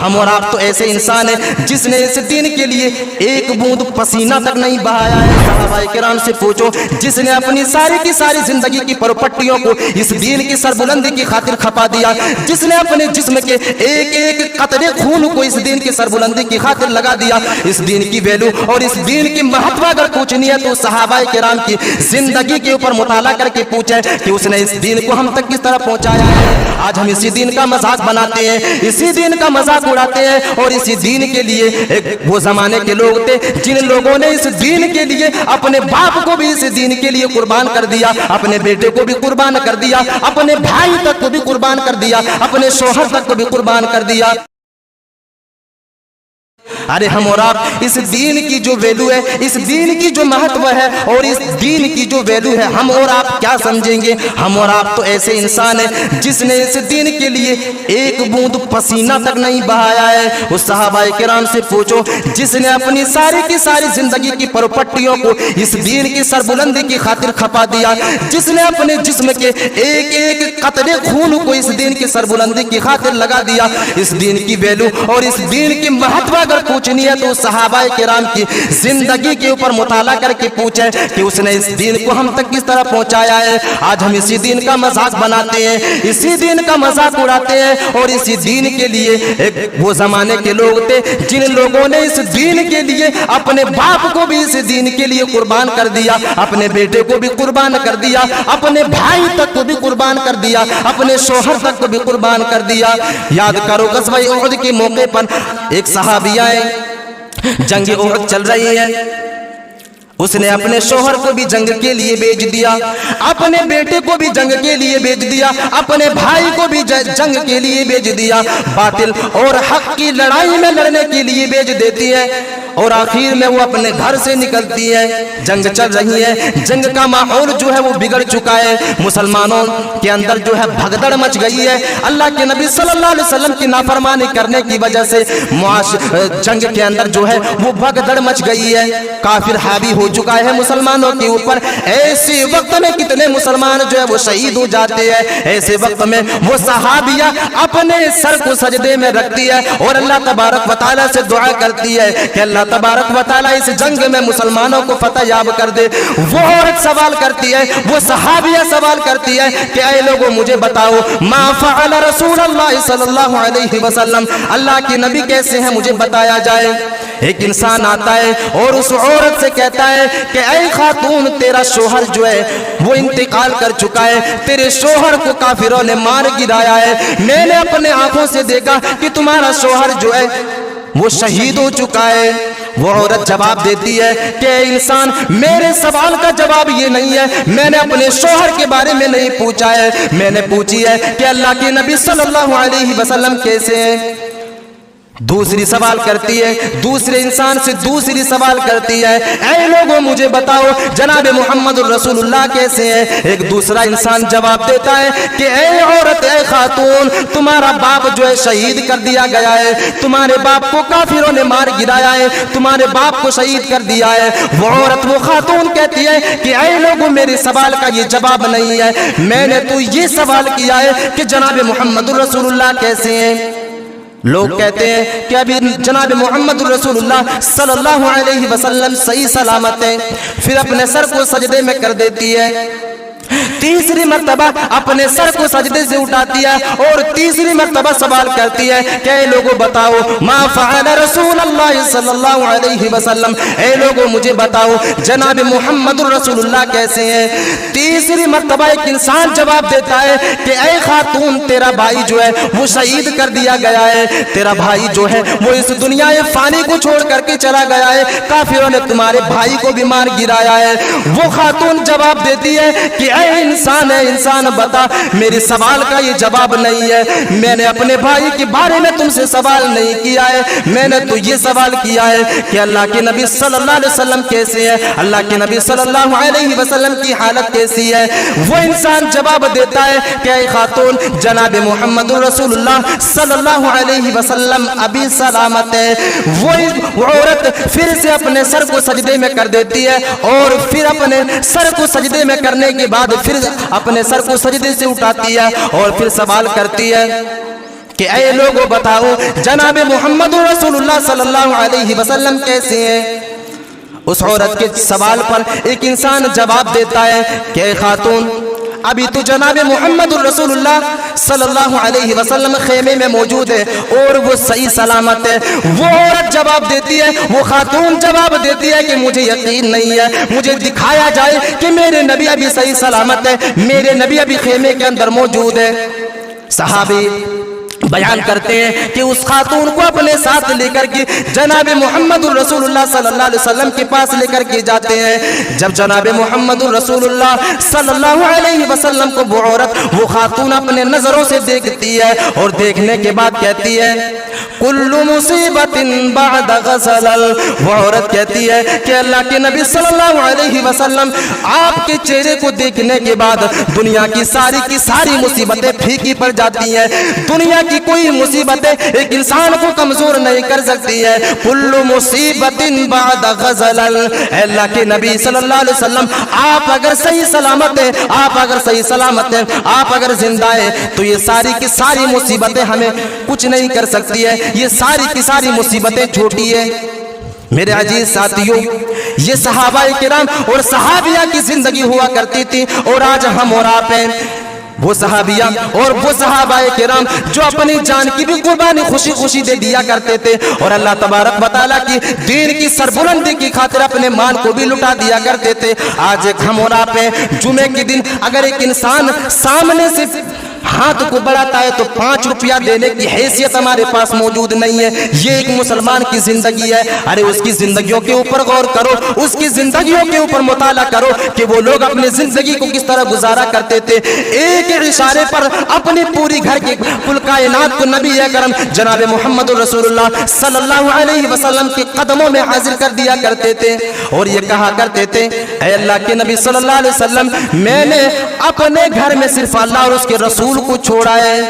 ہم اور آپ تو ایسے انسان ہیں جس نے اس دین کے لیے ایک بوند پسینہ تک نہیں بہایا ہے۔ صحابہ کرام سے پوچھو، جس نے اپنی ساری کی ساری زندگی کی پروپٹیوں کو اس دین کی سربلندی کی خاطر کھپا دیا، جس نے اپنے جسم کے ایک ایک قطرے خون کو اس دین کی سربلندی کی خاطر لگا دیا، اس دین کی ویلو اور اس دین کی مہتو اگر پوچھنی ہے تو صحابہ کرام کی زندگی کے اوپر مطالعہ کر کے پوچھیں کہ اس نے اس دین کو ہم تک کس طرح پہنچایا ہے۔ آج ہم اسی دین کا مذاق بناتے ہیں، اسی دین کا مذاق اڑاتے ہیں، اور اسی دین کے لیے وہ زمانے کے لوگ تھے جن لوگوں نے اس دین کے لیے اپنے باپ کو بھی اس دین کے لیے قربان کر دیا، اپنے بیٹے کو بھی قربان کر دیا، اپنے بھائی تک کو بھی قربان کر دیا، اپنے شوہر تک کو بھی قربان کر دیا۔ ارے ہم اور آپ اس دین کی جو ویلو ہے، اس دین کی جو مہتو ہے اور اس دین کی جو ویلو ہے، ہم اور آپ کیا سمجھیں گے؟ ہم اور آپ تو ایسے انسان ہیں جس نے اس دین کے لیے ایک بوند پسینہ تک نہیں بہایا ہے۔ اس صحابہ کرام سے پوچھو، جس نے اپنی ساری کی ساری زندگی کی پروپٹیوں کو اس دین کی سربلندی کی خاطر کھپا دیا، جس نے اپنے جسم کے ایک ایک قطرے خون کو اس دین کی سربلندی کی خاطر لگا دیا، اس دین کی ویلو اور اس دین کی مہتو اگر پوچھنی ہے تو صحابہ کرام کی زندگی کے اوپر مطالعہ کر کے پوچھیں کہ اس نے اس دین کو ہم تک کس طرح پہنچایا ہے۔ آج ہم اسی دین کا مذاق بناتے ہیں، اسی دین کا مذاق اڑاتے ہیں، اور اسی دین کے لیے وہ زمانے کے لوگ تھے جن لوگوں نے اس دین کے لیے اپنے باپ کو بھی اس دین کے لیے قربان کر دیا، اپنے بیٹے کو بھی قربان کر دیا، اپنے بھائی تک کو بھی قربان کر دیا، اپنے شوہر تک کو بھی قربان کر دیا۔ یاد کرو غزوہ احد کے موقع پر ایک صحابیہ ہے، جنگ احد چل رہی ہے، اس نے اپنے شوہر کو بھی جنگ کے لیے بھیج دیا، اپنے بیٹے کو بھی جنگ کے لیے بھیج دیا، اپنے بھائی کو بھی جنگ کے لیے بھیج دیا۔ باطل اور حق کی لڑائی میں لڑنے کے لیے بھیج دیتی ہے، اور آخر میں وہ اپنے گھر سے نکلتی ہے۔ جنگ چل رہی ہے، جنگ کا ماحول جو ہے وہ بگڑ چکا ہے، مسلمانوں کے اندر جو ہے بھگدڑ مچ گئی ہے۔ اللہ کے نبی صلی اللہ علیہ وسلم کی نافرمانی کرنے کی وجہ سے جنگ کے اندر جو ہے وہ بھگدڑ مچ گئی ہے، کافر حاوی ہو چکا ہے مسلمانوں کے اوپر۔ ایسے وقت میں کتنے مسلمان جو ہے وہ شہید ہو جاتے ہیں، ایسے وقت میں وہ صحابیہ اپنے سر کو سجدے میں رکھتی ہے اور اللہ تبارک و تعالیٰ سے دعا کرتی ہے کہ اللہ تبارک و تعالیٰ اس جنگ میں مسلمانوں کو فتح یاب کر دے۔ وہ عورت سوال کرتی ہے، وہ صحابیہ سوال کرتی ہے کہ اے لوگوں مجھے بتاؤ، ما فعل رسول اللہ صلی اللہ علیہ وسلم، اللہ کے نبی کیسے ہیں مجھے بتایا جائے۔ ایک انسان آتا ہے اور اس عورت سے کہتا ہے کہ اے خاتون، تیرا شوہر جو ہے وہ انتقال کر چکا ہے، تیرے شوہر کو کافروں نے مار گرایا ہے، میں نے اپنے آنکھوں سے دیکھا کہ تمہارا شوہر جو ہے وہ شہید ہو چکا ہے۔ وہ عورت جواب دیتی ہے کہ اے انسان، میرے سوال کا جواب یہ نہیں ہے، میں نے اپنے شوہر کے بارے میں نہیں پوچھا ہے، میں نے پوچھی ہے کہ اللہ کے نبی صلی اللہ علیہ وسلم کیسے ہیں۔ دوسری سوال کرتی ہے، دوسرے انسان سے دوسری سوال کرتی ہے، اے لوگوں مجھے بتاؤ جناب محمد الرسول اللہ کیسے ہیں۔ ایک دوسرا انسان جواب دیتا ہے کہ اے عورت، اے خاتون، تمہارا باپ جو ہے شہید کر دیا گیا ہے، تمہارے باپ کو کافروں نے مار گرایا ہے، تمہارے باپ کو شہید کر دیا ہے۔ وہ عورت، وہ خاتون کہتی ہے کہ اے لوگوں میرے سوال کا یہ جواب نہیں ہے، میں نے تو یہ سوال کیا ہے کہ جناب محمد الرسول اللہ کیسے ہیں۔ لوگ کہتے ہیں کہ ابھی جناب محمد رسول اللہ صلی اللہ علیہ وسلم صحیح سلامت ہیں، پھر اپنے سر کو سجدے میں کر دیتی ہے، تیسری مرتبہ اپنے سر کو سجدے سے اٹھاتی ہے اور تیسری مرتبہ سوال کرتی ہے کہ اے لوگوں بتاؤ، ما فعل رسول اللہ صلی اللہ علیہ وسلم، اے لوگوں مجھے بتاؤ جناب محمد رسول اللہ کیسے ہیں۔ تیسری مرتبہ ایک انسان جواب دیتا ہے کہ اے خاتون، تیرا بھائی جو ہے وہ شہید کر دیا گیا ہے، تیرا بھائی جو ہے وہ اس دنیا فانی کو چھوڑ کر کے چلا گیا ہے، کافروں نے تمہارے بھائی کو بھی مار گرایا ہے۔ وہ خاتون جواب دیتی ہے کہ اے انسان، ہے انسان بتا، میرے سوال کا یہ جواب نہیں ہے، میں نے اپنے بھائی کے بارے میں تم سے سوال نہیں کیا ہے، میں نے تو یہ سوال کیا ہے کہ اللہ کے نبی صلی اللہ علیہ وسلم کیسے ہیں، اللہ کے نبی صلی اللہ علیہ وسلم کی حالت کیسی ہے۔ وہ انسان جواب دیتا ہے کہ اے خاتون، جناب محمد رسول اللہ صلی اللہ علیہ وسلم ابھی سلامت ہے۔ وہ عورت پھر سے اپنے سر کو سجدے میں کر دیتی ہے اور پھر اپنے سر کو سجدے میں کرنے کے بعد پھر اپنے سر کو سجدے سے اٹھاتی ہے اور پھر سوال کرتی ہے کہ اے لوگوں بتاؤ جناب محمد رسول اللہ صلی اللہ علیہ وسلم کیسے ہیں؟ اس عورت کے سوال پر ایک انسان جواب دیتا ہے کہ اے خاتون، ابھی تو جناب محمد رسول اللہ صلی اللہ علیہ وسلم خیمے میں موجود ہے اور وہ صحیح سلامت ہے۔ وہ عورت جواب دیتی ہے، وہ خاتون جواب دیتی ہے کہ مجھے یقین نہیں ہے، مجھے دکھایا جائے کہ میرے نبی ابھی صحیح سلامت ہے، میرے نبی ابھی خیمے کے اندر موجود ہے۔ صحابی بیان کرتے ہیں کہ اس خاتون کو اپنے ساتھ لے کر کے جناب محمد رسول اللہ صلی اللہ علیہ وسلم کے پاس لے کر کے جاتے ہیں۔ جب جناب محمد رسول اللہ صلی اللہ علیہ وسلم کو وہ عورت، وہ خاتون اپنے نظروں سے دیکھتی ہے اور دیکھنے کے بعد کہتی ہے کل مصیبت بعد غزلل، وہ عورت کہتی ہے کہ اللہ کے نبی صلی اللہ علیہ وسلم آپ کے چہرے کو دیکھنے کے بعد دنیا کی ساری مصیبتیں پھیکی پڑ جاتی ہیں۔ دنیا کی کوئی مصیبتیں ایک انسان کو کمزور نہیں کر سکتی ہے۔ کل مصیبت بعد غزلل، اے اللہ کے نبی صلی اللہ علیہ وسلم آپ اگر صحیح سلامت ہیں، آپ اگر صحیح سلامت ہیں، آپ اگر زندہ ہیں تو یہ ساری کی ساری مصیبتیں ہمیں کچھ نہیں کر سکتی ہے، یہ ساری کی ساری مصیبتیں چھوٹی ہے۔ میرے عزیز ساتھیوں، یہ صحابہ کرام اور صحابیہ کی زندگی ہوا کرتی تھی، اور آج ہم اور آپ ہیں وہ صحابیہ اور وہ صحابہ کرام جو اپنی جان کی بھی قربانی خوشی خوشی دے دیا کرتے تھے، اور اللہ تبارک و تعالیٰ کی دین کی سربلندی کی خاطر اپنے مال کو بھی لٹا دیا کرتے تھے۔ آج ایک ہم اور آپ ہیں، جمعے کے دن اگر ایک انسان سامنے سے ہاتھ کو بڑھاتا ہے تو 5 روپیہ دینے کی حیثیت ہمارے پاس موجود نہیں ہے۔ یہ ایک مسلمان کی زندگی ہے۔ ارے اس کی زندگیوں کے اوپر غور کرو، اس کی زندگیوں کے اوپر مطالعہ کرو کہ وہ لوگ اپنی زندگی کو کس طرح گزارا کرتے تھے۔ ایک اشارے پر اپنی پوری گھر کی کل کائنات کو نبی اکرم جناب محمد رسول اللہ صلی اللہ علیہ وسلم کے قدموں میں حاضر کر دیا کرتے تھے، اور یہ کہا کرتے تھے اے اللہ کے نبی صلی اللہ علیہ وسلم، میں نے اپنے گھر میں صرف اللہ اور اس کے رسول کو چھوڑا ہے،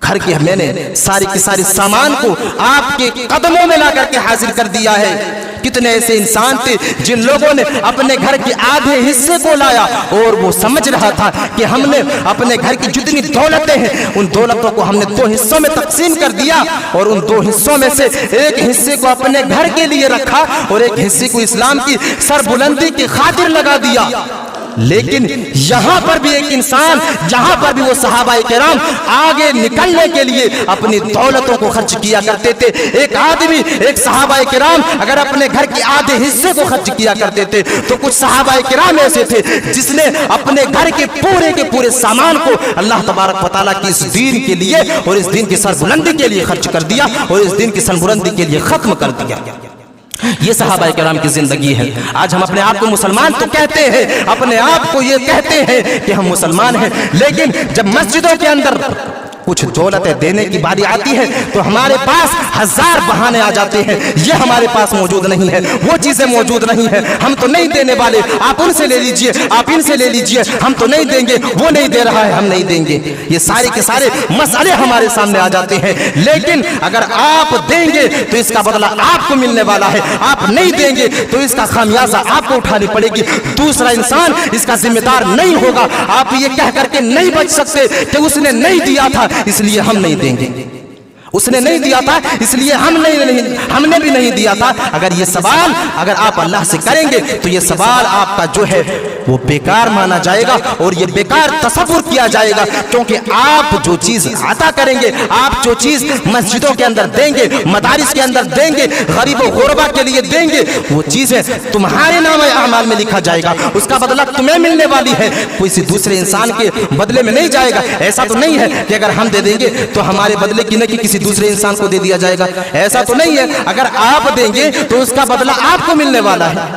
گھر کی میں نے ساری کی ساری سامان کو آپ کے قدموں میں لا کر کے حاضر کر دیا ہے۔ کتنے ایسے انسان تھے جن لوگوں نے اپنے گھر کے آدھے حصے کو لایا، اور وہ سمجھ رہا تھا کہ ہم نے اپنے گھر کی جتنی دولتیں ہیں ان دولتوں کو ہم نے 2 حصوں میں تقسیم کر دیا، اور ان 2 حصوں میں سے ایک حصے کو اپنے گھر کے لیے رکھا اور ایک حصے کو اسلام کی سربلندی کی خاطر لگا دیا۔ لیکن یہاں پر بھی ایک انسان، جہاں پر بھی وہ صحابہ کرام آگے نکلنے کے لیے اپنی دولتوں کو خرچ کیا کرتے تھے۔ ایک آدمی، ایک صحابہ کرام اگر اپنے گھر کے آدھے حصے کو خرچ کیا کرتے تھے تو کچھ صحابہ کرام ایسے تھے جس نے اپنے گھر کے پورے سامان کو اللہ تبارک و تعالیٰ کی اس دین کے لیے اور اس دین کی سربلندی کے لیے خرچ کر دیا، اور اس دین کی سربلندی کے لیے ختم کر دیا۔ یہ صحابہ کرام کی زندگی ہے۔ آج ہم اپنے آپ کو مسلمان تو کہتے ہیں، اپنے آپ کو یہ کہتے ہیں کہ ہم مسلمان ہیں، لیکن جب مسجدوں کے اندر کچھ دولتیں دینے کی باری آتی ہے تو ہمارے پاس 1000 بہانے آ جاتے ہیں، یہ ہمارے پاس موجود نہیں ہے، وہ چیزیں موجود نہیں ہیں، ہم تو نہیں دینے والے، آپ ان سے لے لیجئے، آپ ان سے لے لیجئے، ہم تو نہیں دیں گے، وہ نہیں دے رہا ہے، ہم نہیں دیں گے۔ یہ سارے کے سارے مسئلے ہمارے سامنے آ جاتے ہیں، لیکن اگر آپ دیں گے تو اس کا بدلہ آپ کو ملنے والا ہے، آپ نہیں دیں گے تو اس کا خمیازہ آپ کو اٹھانی پڑے گی، دوسرا انسان اس کا ذمہ دار نہیں ہوگا۔ آپ یہ کہہ کر کے نہیں بچ سکتے کہ اس نے نہیں دیا تھا اس لیے ہم نہیں دیں گے، اس نے نہیں دیا تھا اس لیے ہم نے بھی نہیں دیا تھا۔ اگر یہ سوال اگر آپ اللہ سے کریں گے تو یہ سوال آپ کا جو ہے وہ بیکار مانا جائے گا، اور یہ بیکار تصور کیا جائے گا، کیونکہ آپ جو چیز عطا کریں گے، آپ جو چیز مسجدوں کے اندر دیں گے، مدارس کے اندر دیں گے، غریب و غربا کے لیے دیں گے، وہ چیزیں تمہارے نام اعمال میں لکھا جائے گا، اس کا بدلہ تمہیں ملنے والی ہے، کسی دوسرے انسان کے بدلے میں نہیں جائے گا۔ ایسا تو نہیں ہے کہ اگر ہم دے دیں گے تو ہمارے بدلے کی نہ کہ کسی دوسرے انسان کو دے دیا جائے گا، ایسا تو نہیں ہے۔ اگر آپ دیں گے تو اس کا بدلہ آپ کو ملنے والا ہے،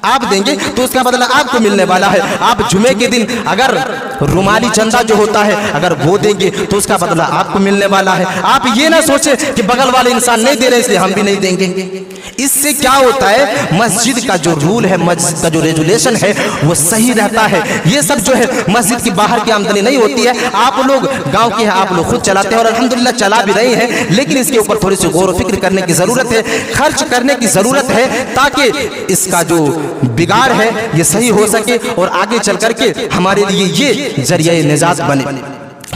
آپ دیں گے تو اس کا بدلہ آپ کو ملنے والا ہے۔ آپ جمعے کے دن اگر رومالی چندہ جو ہوتا ہے اگر وہ دیں گے تو اس کا بدلہ آپ کو ملنے والا ہے۔ آپ یہ نہ سوچیں کہ بغل والے انسان نہیں دے رہے اس لیے ہم بھی نہیں دیں گے۔ اس سے کیا ہوتا ہے، مسجد کا جو رول ہے، مسجد کا جو ریجولیشن ہے وہ صحیح رہتا ہے۔ یہ سب جو ہے مسجد کی باہر کی آمدنی نہیں ہوتی ہے، آپ لوگ گاؤں کے ہیں، آپ لوگ خود چلاتے ہیں اور الحمدللہ چلا بھی رہے ہیں، لیکن اس کے اوپر تھوڑی سی غور و فکر کرنے کی ضرورت ہے، خرچ کرنے کی ضرورت ہے، تاکہ اس کا جو بگاڑ ہے یہ صحیح ہو سکے اور آگے چل کر کے ہمارے لیے یہ ذریعہ نجات بنے۔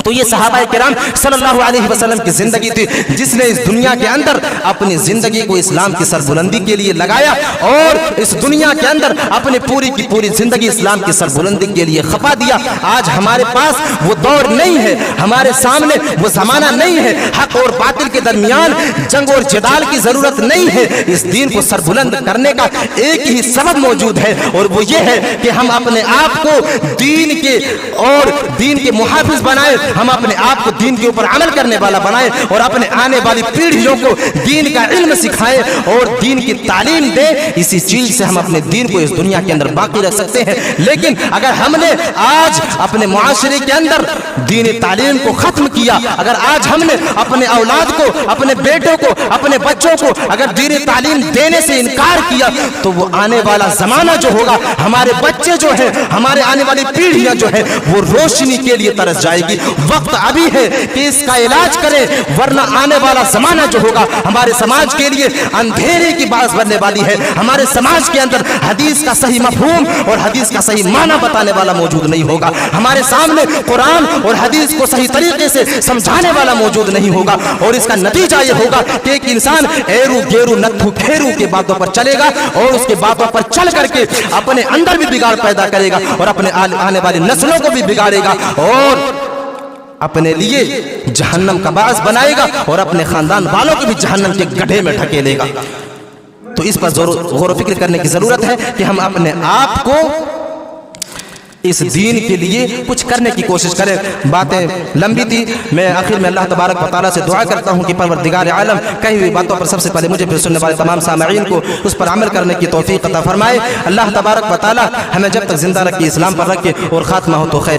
تو یہ صحابہ کرام صلی اللہ علیہ وسلم کی زندگی تھی جس نے اس دنیا کے اندر اپنی زندگی کو اسلام کی سربلندی کے لیے لگایا اور اس دنیا کے اندر اپنی پوری کی پوری زندگی اسلام کی سربلندی کے لیے خپا دیا۔ آج ہمارے پاس وہ دور نہیں ہے، ہمارے سامنے وہ زمانہ نہیں ہے، حق اور باطل کے درمیان جنگ اور جدال کی ضرورت نہیں ہے۔ اس دین کو سربلند کرنے کا ایک ہی سبب موجود ہے اور وہ یہ ہے کہ ہم اپنے آپ کو دین کے اور دین کے محافظ بنائیں، ہم اپنے آپ کو دین کے اوپر عمل کرنے والا بنائیں اور اپنے آنے والی پیڑھیوں کو دین کا علم سکھائیں اور دین کی تعلیم دیں۔ اسی چیز سے ہم اپنے دین کو اس دنیا کے اندر باقی رکھ سکتے ہیں۔ لیکن اگر ہم نے آج اپنے معاشرے کے اندر دین تعلیم کو ختم کیا، اگر آج ہم نے اپنے اولاد کو، اپنے بیٹوں کو، اپنے بچوں کو اگر دین تعلیم دینے سے انکار کیا تو وہ آنے والا زمانہ جو ہوگا، ہمارے بچے جو ہیں، ہمارے آنے والی پیڑھیاں جو ہیں، وہ روشنی کے لیے ترس جائے گی۔ وقت ابھی ہے کہ اس کا علاج کریں، ورنہ آنے والا زمانہ جو ہوگا ہمارے سماج کے لیے اندھیرے کی باعث بننے والی ہے۔ ہمارے سماج کے اندر حدیث کا صحیح مفہوم اور حدیث کا صحیح معنی بتانے والا موجود نہیں ہوگا، ہمارے سامنے قرآن اور حدیث کو صحیح طریقے سے سمجھانے والا موجود نہیں ہوگا، اور اس کا نتیجہ یہ ہوگا کہ ایک انسان ایرو گیرو نتھو پھیرو کے باتوں پر چلے گا اور اس کے باتوں پر چل کر کے اپنے اندر بھی بگاڑ پیدا کرے گا اور اپنے آنے والی نسلوں کو بھی بگاڑے گا اور اپنے لیے جہنم کا باعث بنائے گا اور اپنے خاندان والوں کو بھی جہنم کے گڈھے میں ڈھکیلے گا۔ تو اس پر غور و فکر کرنے کی ضرورت ہے کہ ہم اپنے آپ کو اس دین کے لیے کچھ کرنے کی کوشش کریں۔ باتیں لمبی تھی، میں آخر میں اللہ تبارک و تعالیٰ سے دعا کرتا ہوں کہ پروردگار عالم کہی ہوئی باتوں پر سب سے پہلے مجھے پھر سننے والے تمام سامعین کو اس پر عمل کرنے کی توفیق عطا فرمائے۔ اللہ تبارک و تعالیٰ ہمیں جب تک زندہ رکھے، اسلام پر رکھے اور خاتمہ ہو تو خیر